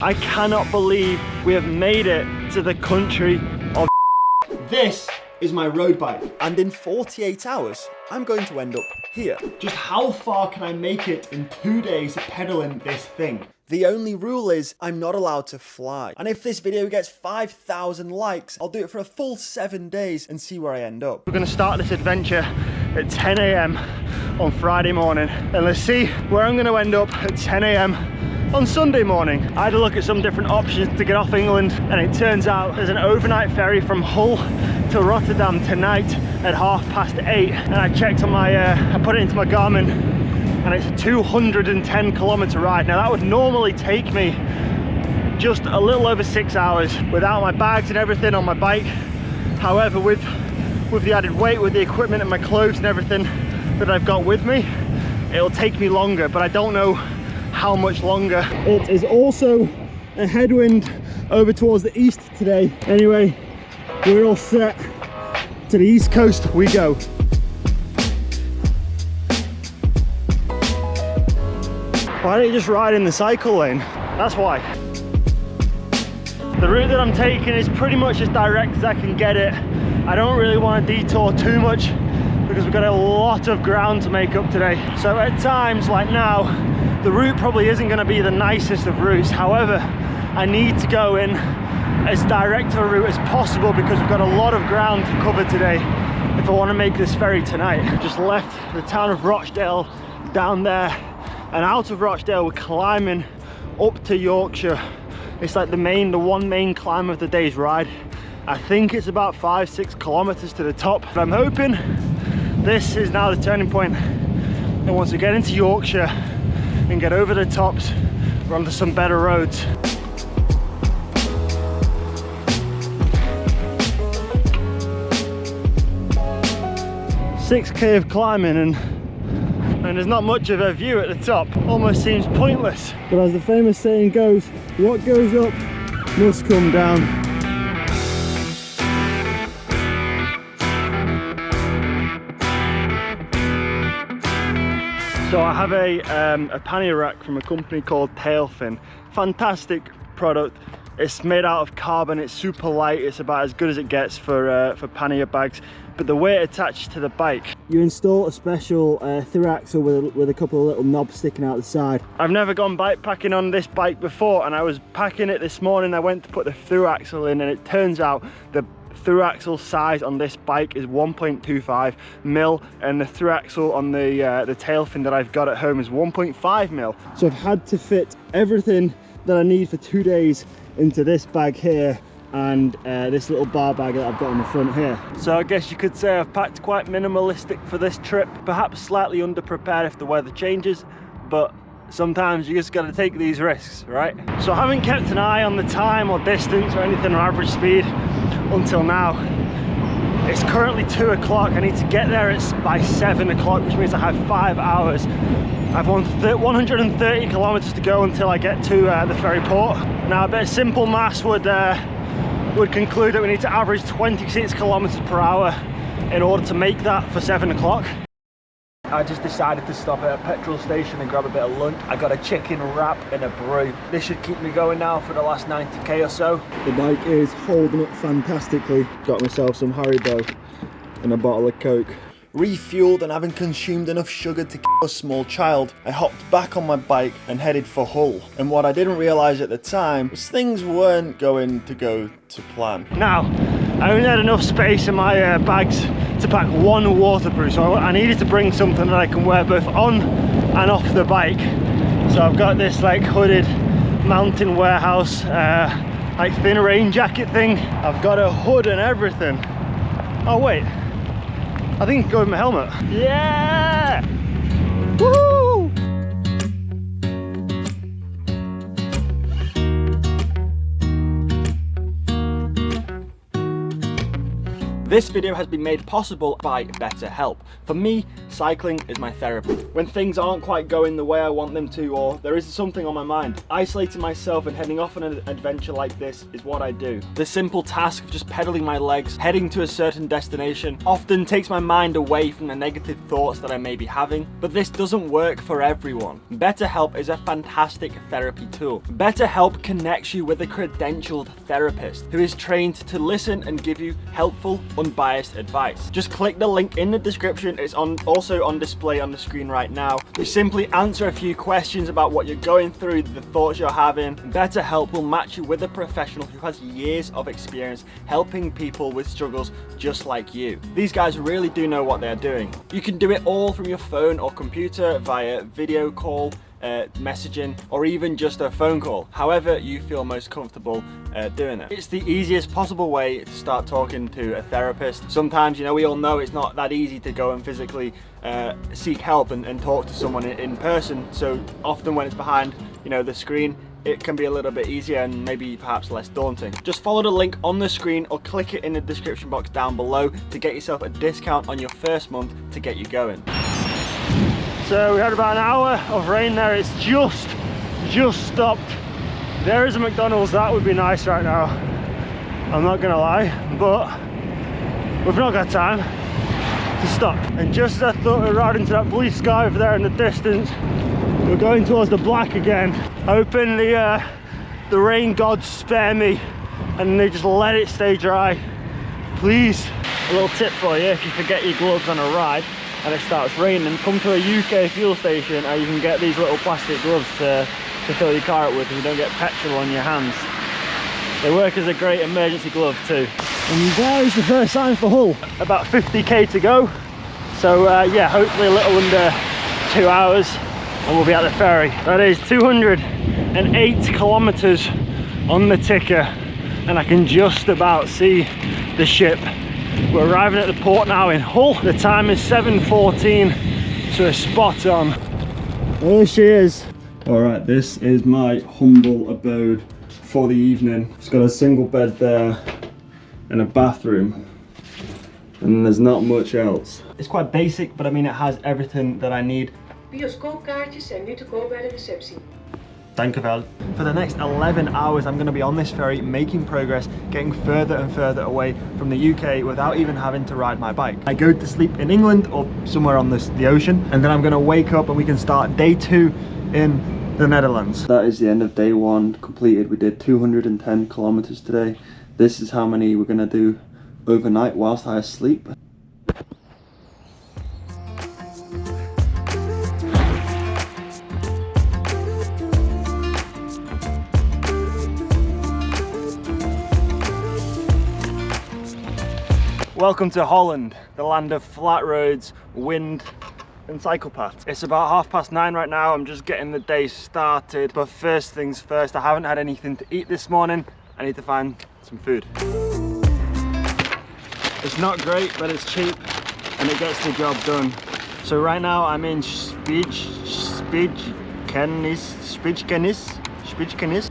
I cannot believe we have made it to the country of This is my road bike, and in 48 hours, I'm going to end up here. Just how far can I make it in 2 days pedaling this thing? The only rule is I'm not allowed to fly. And if this video gets 5,000 likes, I'll do it for a full 7 days and see where I end up. We're going to start this adventure at 10 AM on Friday morning, and let's see where I'm going to end up at 10 AM on Sunday morning. I had to look at some different options to get off England, and it turns out there's an overnight ferry from Hull to Rotterdam tonight at 8:30, and I checked on my I put it into my Garmin, and it's a 210 kilometer ride. Now that would normally take me just a little over 6 hours without my bags and everything on my bike. However, with the added weight, with the equipment and my clothes and everything that I've got with me, it'll take me longer, but I don't know how much longer. It is also a headwind over towards the east today. Anyway, we're all set. To the east coast we go. Why don't you just ride in the cycle lane? That's why. The route that I'm taking is pretty much as direct as I can get it. I don't really want to detour too much because we've got a lot of ground to make up today. So at times like now, the route probably isn't going to be the nicest of routes. However, I need to go in as direct a route as possible because we've got a lot of ground to cover today if I want to make this ferry tonight. Just left the town of Rochdale down there, and out of Rochdale we're climbing up to Yorkshire. It's like the one main climb of the day's ride. I think it's about 5-6 kilometers to the top, but I'm hoping this is now the turning point, and once we get into Yorkshire and get over the tops, we're onto some better roads. 6k of climbing, and there's not much of a view at the top. Almost seems pointless. But as the famous saying goes, what goes up must come down. So I have a pannier rack from a company called Tailfin. Fantastic product. It's made out of carbon, it's super light, it's about as good as it gets for pannier bags. But the way it attaches to the bike, you install a special through axle with a couple of little knobs sticking out the side. I've never gone bike packing on this bike before, and I was packing it this morning. I went to put the through axle in, and it turns out the through axle size on this bike is 1.25 mil, and the through axle on the tail fin that I've got at home is 1.5 mil. So I've had to fit everything that I need for 2 days into this bag here, and this little bar bag that I've got on the front here. So I guess you could say I've packed quite minimalistic for this trip, perhaps slightly underprepared if the weather changes, but sometimes you just got to take these risks, right? So I haven't kept an eye on the time or distance or anything or average speed until now. It's currently 2 o'clock. I need to get there by 7 o'clock, which means I have 5 hours. I've 130 kilometers to go until I get to the ferry port. Now a bit of simple maths would conclude that we need to average 26 kilometers per hour in order to make that for 7 o'clock. I just decided to stop at a petrol station and grab a bit of lunch. I got a chicken wrap and a brew. This should keep me going now for the last 90k or so. The bike is holding up fantastically. Got myself some Haribo and a bottle of Coke. Refueled and having consumed enough sugar to kill a small child, I hopped back on my bike and headed for Hull. And what I didn't realise at the time was things weren't going to go to plan. Now, I only had enough space in my bags to pack one waterproof, so I needed to bring something that I can wear both on and off the bike. So I've got this like hooded mountain warehouse like thin rain jacket thing. I've got a hood and everything. Oh wait, I think it can go with my helmet. Yeah! Woo! This video has been made possible by BetterHelp. For me, cycling is my therapy. When things aren't quite going the way I want them to, or there is something on my mind, isolating myself and heading off on an adventure like this is what I do. The simple task of just pedaling my legs, heading to a certain destination, often takes my mind away from the negative thoughts that I may be having, but this doesn't work for everyone. BetterHelp is a fantastic therapy tool. BetterHelp connects you with a credentialed therapist who is trained to listen and give you helpful, unbiased advice. Just click the link in the description. It's also on display on the screen right now. You simply answer a few questions about what you're going through, the thoughts you're having. BetterHelp will match you with a professional who has years of experience helping people with struggles just like you. These guys really do know what they're doing. You can do it all from your phone or computer via video call, messaging, or even just a phone call. However you feel most comfortable doing it. It's the easiest possible way to start talking to a therapist. Sometimes, you know, we all know it's not that easy to go and physically seek help and talk to someone in person. So often when it's behind, you know, the screen, it can be a little bit easier and maybe perhaps less daunting. Just follow the link on the screen or click it in the description box down below to get yourself a discount on your first month to get you going. So we had about an hour of rain there. It's just stopped. There is a McDonald's. That would be nice right now, I'm not gonna lie, but we've not got time to stop. And just as I thought we were riding to that blue sky over there in the distance, we're going towards the black again, hoping the rain gods spare me and they just let it stay dry, please. A little tip for you: if you forget your gloves on a ride and it starts raining, come to a UK fuel station and you can get these little plastic gloves to fill your car up with, and you don't get petrol on your hands. They work as a great emergency glove too. And there is the first sign for Hull. About 50k to go, so yeah, hopefully a little under 2 hours and we'll be at the ferry. That is 208 kilometers on the ticker, and I can just about see the ship. We're arriving at the port now in Hull. The time is 7:14, so we're spot on. There she is. All right, this is my humble abode for the evening. It's got a single bed there and a bathroom, and there's not much else. It's quite basic, but I mean, it has everything that I need. Bioscoopkaartjes zijn nu te koop bij de receptie. Dankjewel. For the next 11 hours, I'm going to be on this ferry, making progress, getting further and further away from the UK without even having to ride my bike. I go to sleep in England or somewhere on the ocean, and then I'm going to wake up and we can start day 2 in the Netherlands. That is the end of day 1 completed. We did 210 kilometers today. This is how many we're going to do overnight whilst I sleep. Welcome to Holland, the land of flat roads, wind and cycle paths. It's about 9:30 right now. I'm just getting the day started, but first things first, I haven't had anything to eat this morning. I need to find some food. It's not great, but it's cheap and it gets the job done. So right now I'm in Spijkenis.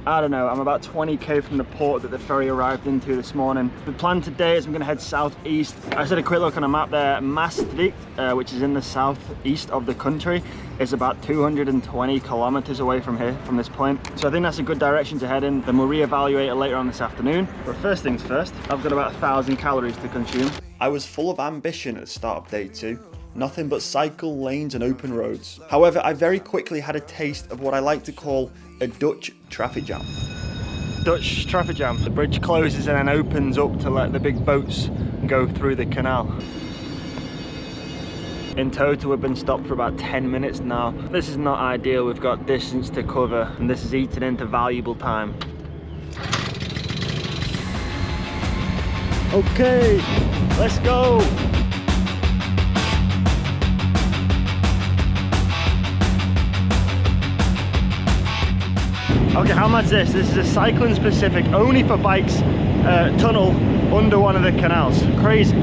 I don't know, I'm about 20k from the port that the ferry arrived into this morning. The plan today is I'm going to head southeast. I just had a quick look on a map there. Maastricht, which is in the southeast of the country, is about 220 kilometers away from here, from this point. So I think that's a good direction to head in. Then we'll reevaluate it later on this afternoon. But first things first, I've got about 1,000 calories to consume. I was full of ambition at the start of day 2. Nothing but cycle lanes and open roads. However, I very quickly had a taste of what I like to call a Dutch traffic jam. Dutch traffic jam. The bridge closes and then opens up to let the big boats go through the canal. In total, we've been stopped for about 10 minutes now. This is not ideal. We've got distance to cover and this is eating into valuable time. Okay, let's go. Okay, how much is this? This is a cycling specific, only for bikes, tunnel under one of the canals. Crazy.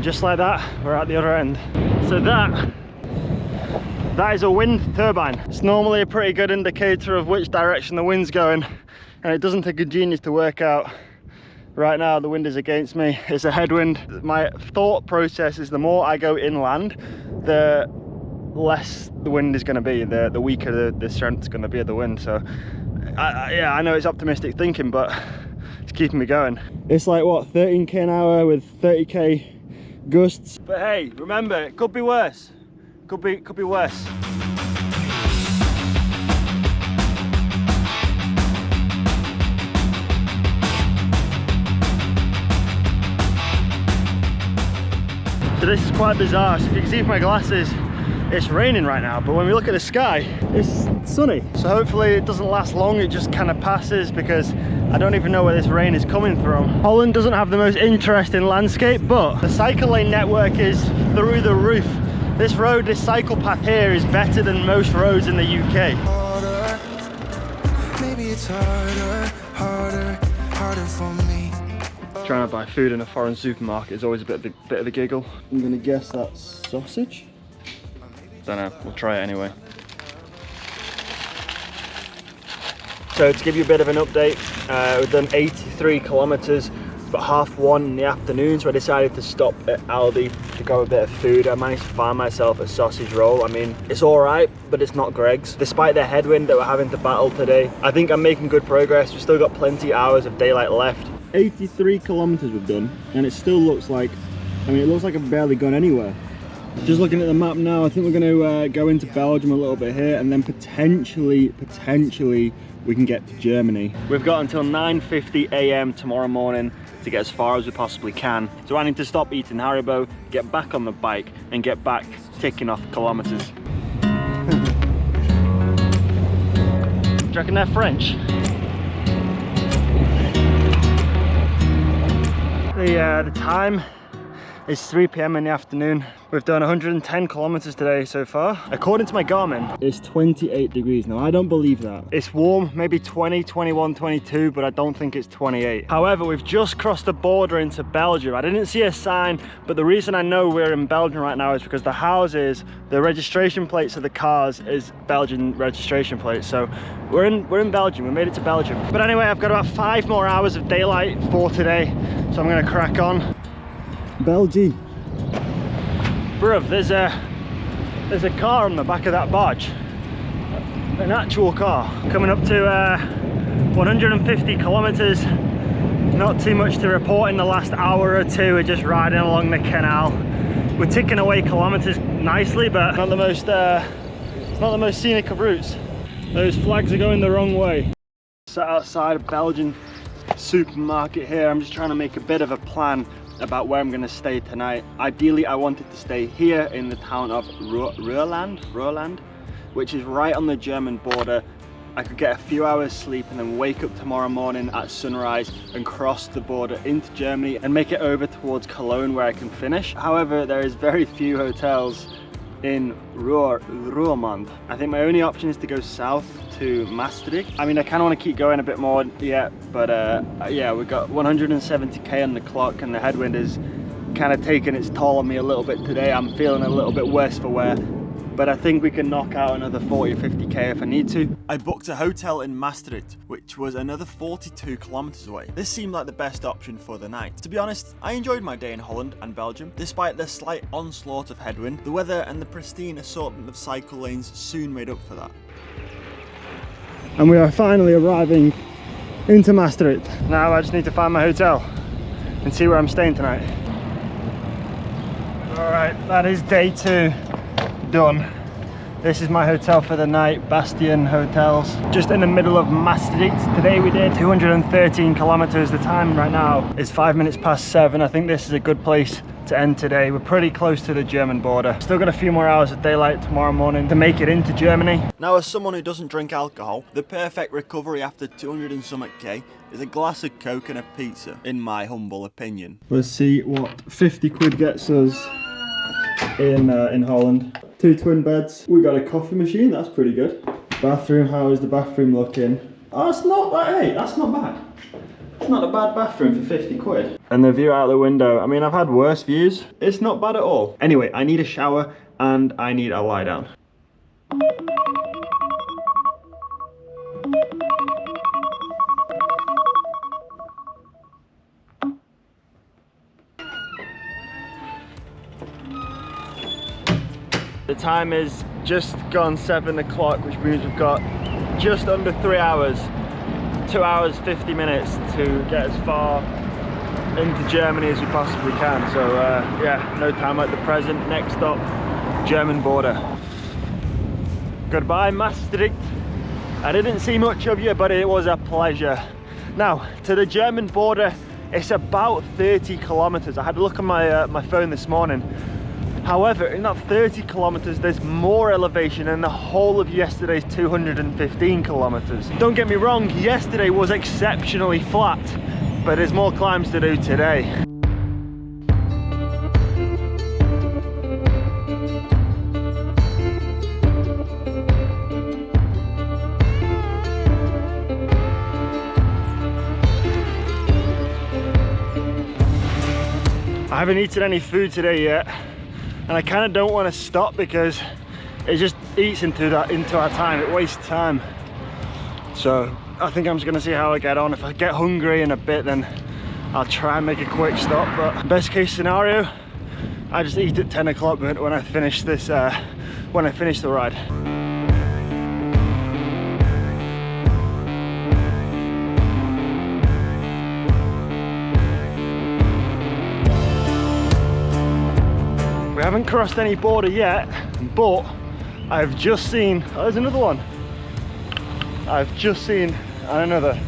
just like that, we're at the other end. So that is a wind turbine. It's normally a pretty good indicator of which direction the wind's going, and it doesn't take a genius to work out. Right now the wind is against me, it's a headwind. My thought process is the more I go inland, the less the wind is going to be, the weaker the strength is going to be of the wind. So yeah, I know it's optimistic thinking, but it's keeping me going. It's like what, 13k an hour with 30k gusts. But hey, remember, it could be worse. Could be worse. So this is quite bizarre. So if you can see from my glasses, it's raining right now, but when we look at the sky, it's sunny. So hopefully it doesn't last long, it just kind of passes, because I don't even know where this rain is coming from. Holland doesn't have the most interesting landscape, but the cycle lane network is through the roof. This road, this cycle path here is better than most roads in the UK. Maybe it's harder for me. Trying to buy food in a foreign supermarket is always a bit of a giggle. I'm gonna guess that's sausage. Don't know, we'll try it anyway. So to give you a bit of an update, we've done 83 kilometers, but 1:30 in the afternoon, so I decided to stop at Aldi to grab a bit of food. I managed to find myself a sausage roll. I mean, it's all right, but it's not Greg's. Despite the headwind that we're having to battle today, I think I'm making good progress. We've still got plenty of hours of daylight left. 83 kilometers we've done, and it still looks like, I mean, it looks like I've barely gone anywhere. Just looking at the map now, I think we're going to go into Belgium a little bit here, and then potentially we can get to Germany. We've got until 9:50 AM tomorrow morning to get as far as we possibly can. So I need to stop eating Haribo, get back on the bike, and get back ticking off kilometers. Do you reckon they're French? The time is 3 PM in the afternoon. We've done 110 kilometers today so far. According to my Garmin, it's 28 degrees. Now, I don't believe that. It's warm, maybe 20, 21, 22, but I don't think it's 28. However, we've just crossed the border into Belgium. I didn't see a sign, but the reason I know we're in Belgium right now is because the houses, the registration plates of the cars is Belgian registration plates. So we're in Belgium, we made it to Belgium. But anyway, I've got about 5 more hours of daylight for today, so I'm gonna crack on. Belgium. Bruv, there's a car on the back of that barge. An actual car. Coming up to 150 kilometers. Not too much to report in the last hour or two. We're just riding along the canal. We're ticking away kilometers nicely, but not the most it's not the most scenic of routes. Those flags are going the wrong way. Sat outside a Belgian supermarket here. I'm just trying to make a bit of a plan about where I'm going to stay tonight. Ideally, I wanted to stay here in the town of Ruhrland, which is right on the German border. I could get a few hours sleep and then wake up tomorrow morning at sunrise and cross the border into Germany and make it over towards Cologne where I can finish. However, there is very few hotels in Ruhrland. I think my only option is to go south to Maastricht. I mean, I kind of want to keep going a bit more yet, but yeah, we've got 170k on the clock and the headwind is kind of taking its toll on me a little bit today. I'm feeling a little bit worse for wear, but I think we can knock out another 40 or 50k if I need to. I booked a hotel in Maastricht, which was another 42 kilometers away. This seemed like the best option for the night. To be honest, I enjoyed my day in Holland and Belgium. Despite the slight onslaught of headwind, the weather and the pristine assortment of cycle lanes soon made up for that. And we are finally arriving into Maastricht. Now I just need to find my hotel and see where I'm staying tonight. Alright, that is day 2 done. This is my hotel for the night, Bastion Hotels, just in the middle of Maastricht. Today we did 213 kilometers. The time right now is 5 minutes past 7. I think this is a good place to end today. We're pretty close to the German border. Still got a few more hours of daylight tomorrow morning to make it into Germany. Now, as someone who doesn't drink alcohol, the perfect recovery after 200 and something K is a glass of Coke and a pizza, in my humble opinion. Let's see what 50 quid gets us in Holland. 2 twin beds. We got a coffee machine, that's pretty good. Bathroom, how is the bathroom looking? Oh, that's not bad, hey, that's not bad. It's not a bad bathroom for 50 quid. And the view out the window, I mean, I've had worse views. It's not bad at all. Anyway, I need a shower and I need a lie down. The time is just gone 7 o'clock, which means we've got just under 3 hours, 2 hours 50 minutes to get as far into Germany as we possibly can. So yeah, no time at the present. Next stop, German border. Goodbye Maastricht. I didn't see much of you, but it was a pleasure. Now to the German border, it's about 30 kilometers. I had a look on my phone this morning. However, in that 30 kilometers, there's more elevation than the whole of yesterday's 215 kilometers. Don't get me wrong, yesterday was exceptionally flat, but there's more climbs to do today. I haven't eaten any food today yet. And I kind of don't want to stop because it just eats into our time. It wastes time. So I think I'm just going to see how I get on. If I get hungry in a bit, then I'll try and make a quick stop. But best case scenario, I just eat at 10 o'clock when I finish this. When I finish the ride. We haven't crossed any border yet, but I've just seen, oh, there's another one. I've just seen another.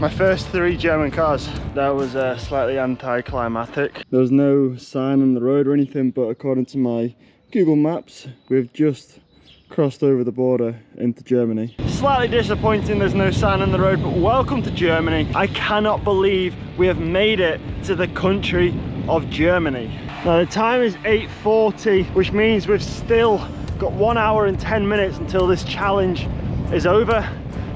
My first 3 German cars. That was slightly anticlimactic. There was no sign on the road or anything, but according to my Google Maps, we've just crossed over the border into Germany. Slightly disappointing there's no sign on the road, but welcome to Germany. I cannot believe we have made it to the country of Germany. Now the time is 8:40, which means we've still got 1 hour and 10 minutes until this challenge is over.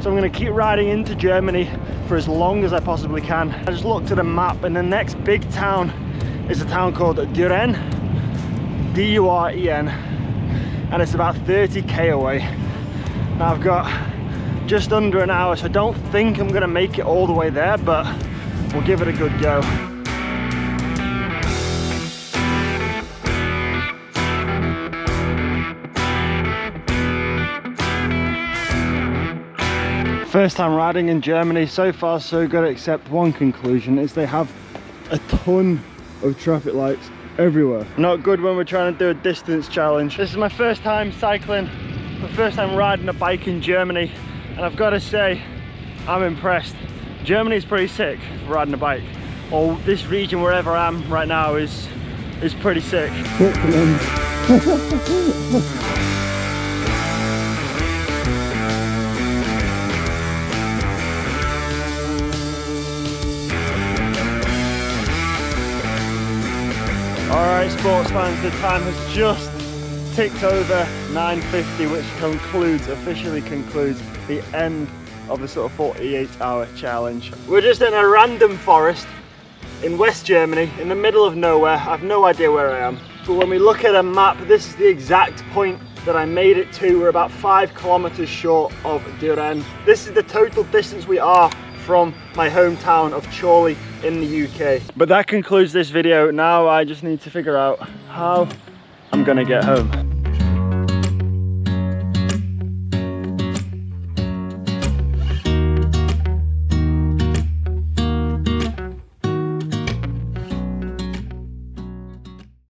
So I'm going to keep riding into Germany for as long as I possibly can. I just looked at a map and the next big town is a town called Düren, D-U-R-E-N, and it's about 30k away. Now I've got just under an hour, so I don't think I'm going to make it all the way there, but we'll give it a good go. First time riding in Germany, so far so good, except one conclusion is they have a ton of traffic lights everywhere. Not good when we're trying to do a distance challenge. This is my first time cycling, my first time riding a bike in Germany, and I've got to say, I'm impressed. Germany's pretty sick for riding a bike. Or this region, wherever I am right now, is pretty sick. Alright sports fans, the time has just ticked over 9:50, which officially concludes the end of the sort of 48-hour challenge. We're just in a random forest in West Germany, in the middle of nowhere. I've no idea where I am. But when we look at a map, this is the exact point that I made it to. We're about 5 kilometers short of Düren. This is the total distance we are from my hometown of Chorley in the UK. But that concludes this video. Now I just need to figure out how I'm gonna get home.